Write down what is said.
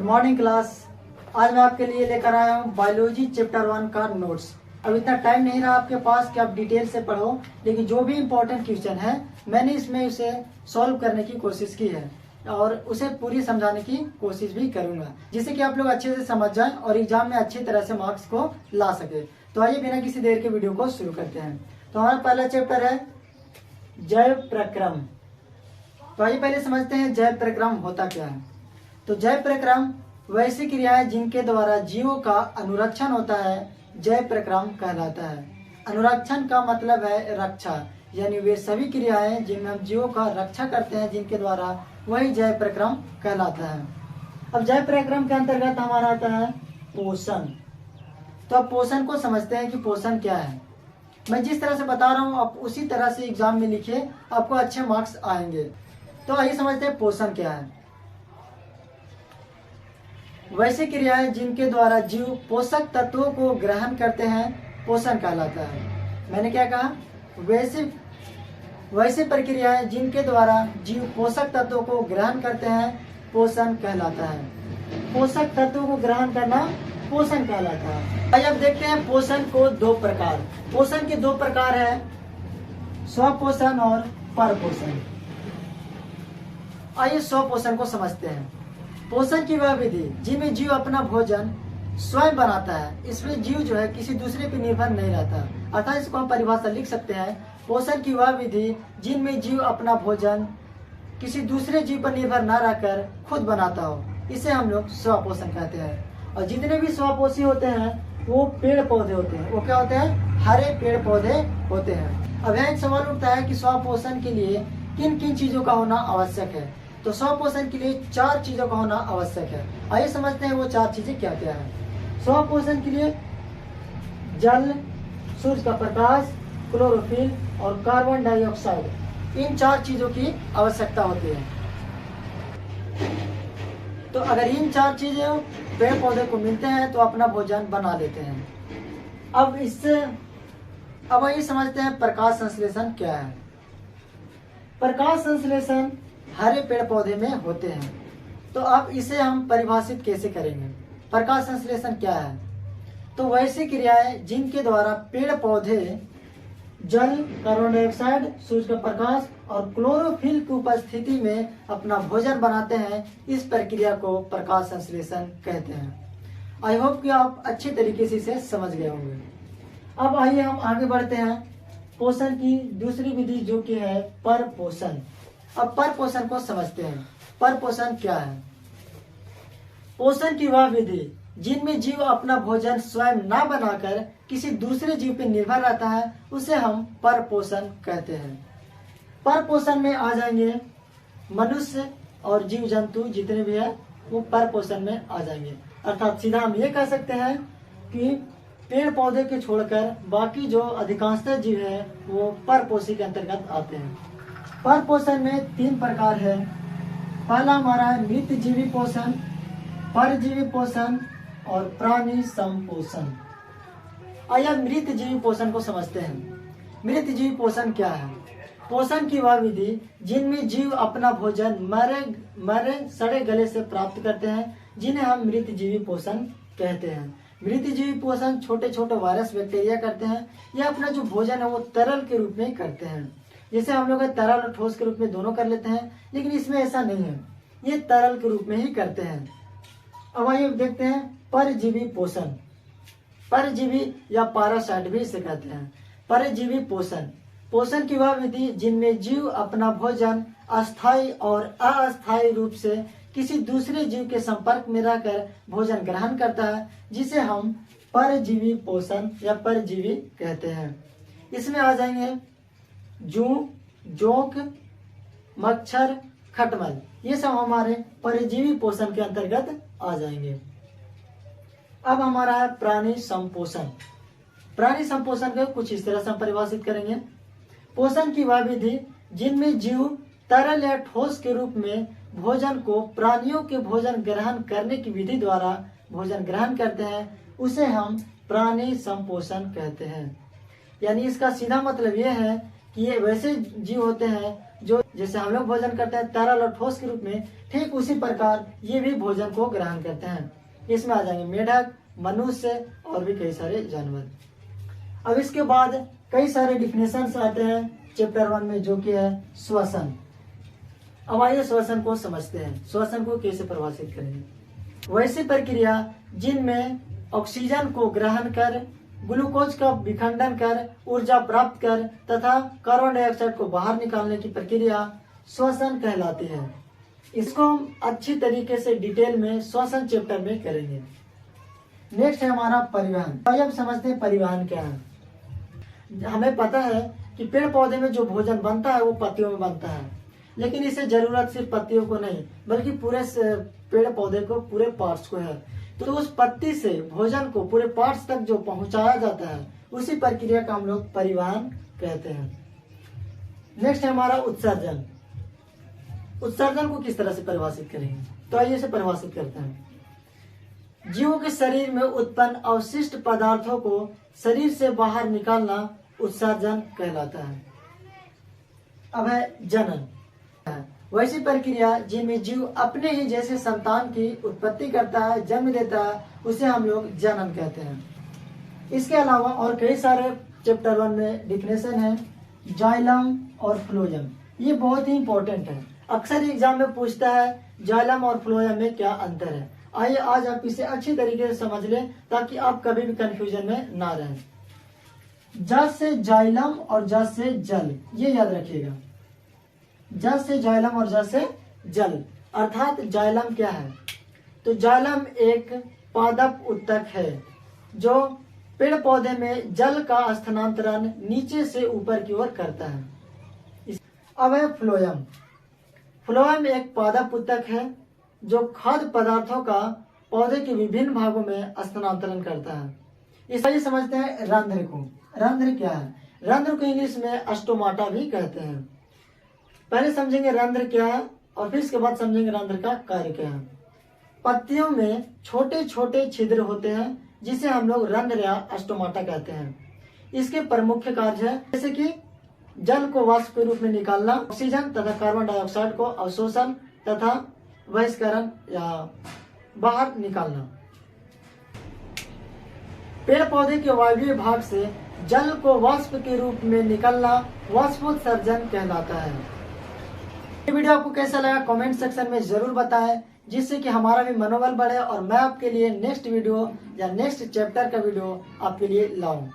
Morning class. आज मैं आपके लिए लेकर आया हूँ बायोलॉजी चैप्टर 1 का नोट्स। अब इतना टाइम नहीं रहा आपके पास कि आप डिटेल से पढ़ो, लेकिन जो भी इम्पोर्टेंट क्वेश्चन है मैंने इसमें उसे सॉल्व करने की कोशिश की है और उसे पूरी समझाने की कोशिश भी करूंगा, जिससे कि आप लोग अच्छे से समझ जाएं और एग्जाम में अच्छी तरह से मार्क्स को ला सके। तो आइए बिना किसी देर के वीडियो को शुरू करते हैं। तो हमारा पहला चैप्टर है जैव प्रक्रम। तो आइए पहले समझते हैं जैव प्रक्रम होता क्या है। तो जैव प्रक्रम वैसी क्रियाएं जिनके द्वारा जीवों का अनुरक्षण होता है, जैव प्रक्रम कहलाता है। अनुरक्षण का मतलब है रक्षा, यानी वे सभी क्रियाएं जिनमें हम जीवों का रक्षा करते हैं, जिनके द्वारा वही जैव प्रक्रम कहलाता है। अब जैव प्रक्रम के अंतर्गत हमारा आता है पोषण। तो अब पोषण को समझते हैं कि पोषण क्या है। मैं जिस तरह से बता रहा हूँ आप उसी तरह से एग्जाम में लिखिए, आपको अच्छे मार्क्स आएंगे। तो आइए समझते हैं पोषण क्या है। वैसी क्रियाएं जिनके द्वारा जीव पोषक तत्वों को ग्रहण करते हैं, पोषण कहलाता है। मैंने क्या कहा? वैसी प्रक्रियाएं जिनके द्वारा जीव पोषक तत्वों को ग्रहण करते हैं, पोषण कहलाता है। पोषक तत्वों को ग्रहण करना पोषण कहलाता है। आइए अब देखते हैं पोषण को दो प्रकार। पोषण के दो प्रकार है, स्वपोषण और परपोषण। आइए स्वपोषण को समझते हैं। पोषण की वह विधि जिनमें जीव अपना भोजन स्वयं बनाता है। इसमें जीव जो है किसी दूसरे पर निर्भर नहीं रहता, अर्थात इसको हम परिभाषा लिख सकते हैं, पोषण की वह विधि जिनमें जीव अपना भोजन किसी दूसरे जीव पर निर्भर न रहकर खुद बनाता हो, इसे हम लोग स्वपोषण कहते हैं। और जितने भी स्वपोषी होते हैं वो पेड़ पौधे होते हैं। वो क्या होते हैं? हरे पेड़ पौधे होते हैं। अब यहाँ एक सवाल उठता है कि स्वपोषण के लिए किन किन चीजों का होना आवश्यक है। तो स्वपोषण के लिए 4 चीजों का होना आवश्यक है। आइए समझते हैं वो 4 चीजें क्या क्या है। स्वपोषण के लिए जल, सूर्य का प्रकाश, क्लोरोफिल और कार्बन डाइऑक्साइड, इन 4 चीजों की आवश्यकता होती है। तो अगर इन 4 चीजें पेड़ पौधे को मिलते हैं तो अपना भोजन बना लेते हैं। अब आइए समझते हैं प्रकाश संश्लेषण क्या है। प्रकाश संश्लेषण हरे पेड़ पौधे में होते हैं। तो अब इसे हम परिभाषित कैसे करेंगे? प्रकाश संश्लेषण क्या है? तो वैसी क्रियाएं जिनके द्वारा पेड़ पौधे जल, कार्बन डाइऑक्साइड, सूर्य का प्रकाश और क्लोरोफिल की उपस्थिति में अपना भोजन बनाते हैं, इस प्रक्रिया को प्रकाश संश्लेषण कहते हैं। आई होप कि आप अच्छे तरीके से इसे समझ गए होंगे। अब आइए हम आगे बढ़ते हैं पोषण की दूसरी विधि, जो कि है परपोषण। अब परपोषण को समझते हैं। परपोषण क्या है? पोषण की वह विधि जिनमें जीव अपना भोजन स्वयं न बनाकर किसी दूसरे जीव पर निर्भर रहता है, उसे हम परपोषण कहते हैं। परपोषण में आ जाएंगे मनुष्य और जीव जंतु जितने भी है वो परपोषण में आ जाएंगे। अर्थात सीधा हम ये कह सकते हैं कि पेड़ पौधे के छोड़कर बाकी जो अधिकांशतः जीव है वो परपोषी के अंतर्गत आते हैं। परपोषण में 3 प्रकार है। पहला हमारा है मृतजीवी पोषण, परजीवी पोषण और प्राणी संपोषण। आइए मृतजीवी पोषण को समझते हैं। मृतजीवी पोषण क्या है? पोषण की वह विधि जिनमें जीव अपना भोजन मरे सड़े गले से प्राप्त करते हैं, जिन्हें हम मृतजीवी पोषण कहते हैं। मृतजीवी पोषण छोटे छोटे वायरस बैक्टीरिया करते हैं। यह अपना जो भोजन है वो तरल के रूप में करते हैं। जैसे हम लोग तरल और ठोस के रूप में दोनों कर लेते हैं, लेकिन इसमें ऐसा नहीं है, ये तरल के रूप में ही करते हैं। अब आइए देखते हैं परजीवी पोषण। परजीवी या पैरासाइट भी इसे कहते हैं। परजीवी पोषण, पोषण की वह विधि जिनमें जीव अपना भोजन अस्थायी और अस्थायी रूप से किसी दूसरे जीव के संपर्क में रहकर भोजन ग्रहण करता है, जिसे हम परजीवी पोषण या परजीवी कहते हैं। इसमें आ जाएंगे जू, जोंक, मच्छर, खटमल, ये सब हमारे परजीवी पोषण के अंतर्गत आ जाएंगे। अब हमारा है प्राणी संपोषण। प्राणी संपोषण को कुछ इस तरह से हम परिभाषित करेंगे। पोषण की वह विधि जिनमें जीव तरल या ठोस के रूप में भोजन को प्राणियों के भोजन ग्रहण करने की विधि द्वारा भोजन ग्रहण करते हैं, उसे हम प्राणी संपोषण कहते हैं। यानी इसका सीधा मतलब यह है कि ये वैसे जीव होते हैं जो जैसे हम लोग भोजन करते हैं तरल और ठोस के रूप में, ठीक उसी प्रकार ये भी भोजन को ग्रहण करते हैं। इसमें आ जाएंगे मेढक, मनुष्य और भी कई सारे जानवर। अब इसके बाद कई सारे डिफिनेशंस आते हैं चैप्टर 1 में, जो कि है श्वसन। अब आइए श्वसन को समझते हैं, श्वसन को कैसे परिभाषित करेंगे। वैसी प्रक्रिया जिनमें ऑक्सीजन को ग्रहण कर, ग्लूकोज का विखंडन कर, ऊर्जा प्राप्त कर तथा कार्बन डाइऑक्साइड को बाहर निकालने की प्रक्रिया श्वसन कहलाती है। इसको हम अच्छी तरीके से डिटेल में श्वसन चैप्टर में करेंगे। नेक्स्ट है हमारा परिवहन। तो अब समझते हैं परिवहन क्या है। हमें पता है कि पेड़ पौधे में जो भोजन बनता है वो पत्तियों में बनता है, लेकिन इसे जरूरत सिर्फ पत्तियों को नहीं बल्कि पूरे पेड़ पौधे को, पूरे पार्ट्स को है। तो उस पत्ती से भोजन को पूरे पार्ट्स तक जो पहुंचाया जाता है उसी प्रक्रिया का हम लोग परिवहन कहते हैं। नेक्स्ट है हमारा उत्सर्जन। उत्सर्जन को किस तरह से परिभाषित करेंगे, तो आइए इसे परिभाषित करते हैं। जीवों के शरीर में उत्पन्न अवशिष्ट पदार्थों को शरीर से बाहर निकालना उत्सर्जन कहलाता है। अब है जनन। वैसी प्रक्रिया जिनमें जीव अपने ही जैसे संतान की उत्पत्ति करता है, जन्म देता है, उसे हम लोग जनन कहते हैं। इसके अलावा और कई सारे चैप्टर 1 में डिफिनेशन है, जाइलम और फ्लोएम। ये बहुत ही इंपॉर्टेंट है, अक्सर एग्जाम में पूछता है जाइलम और फ्लोएम में क्या अंतर है। आइए आज आप इसे अच्छी तरीके से समझ लें ताकि आप कभी भी कंफ्यूजन में ना रहें। जल से जाइलम और जल से जल, ये याद रखिएगा। जल से जाइलम और जल से जल, अर्थात जाइलम क्या है, तो जाइलम एक पादप उत्तक है जो पेड़ पौधे में जल का स्थानांतरण नीचे से ऊपर की ओर करता है। अब है फ्लोएम। फ्लोएम एक पादप उत्तक है जो खाद्य पदार्थों का पौधे के विभिन्न भागों में स्थानांतरण करता है। इसे समझते हैं रंध्र को। रंध्र क्या है, रंध्र को इंग्लिश में स्टोमाटा भी कहते हैं। पहले समझेंगे रंध्र क्या है और फिर इसके बाद समझेंगे रंध्र का कार्य क्या है। पत्तियों में छोटे छोटे छिद्र होते हैं जिसे हम लोग रंध्र या स्टोमाटा कहते हैं। इसके प्रमुख कार्य है जैसे कि जल को वाष्प के रूप में निकालना, ऑक्सीजन तथा कार्बन डाइऑक्साइड को अवशोषण तथा बहिष्करण या बाहर निकालना। पेड़ पौधे के वायवीय भाग से जल को वाष्प के रूप में निकलना वाष्पोत्सर्जन कहलाता है। ये वीडियो आपको कैसा लगा कमेंट सेक्शन में जरूर बताएं, जिससे कि हमारा भी मनोबल बढ़े और मैं आपके लिए नेक्स्ट वीडियो या नेक्स्ट चैप्टर का वीडियो आपके लिए लाऊं।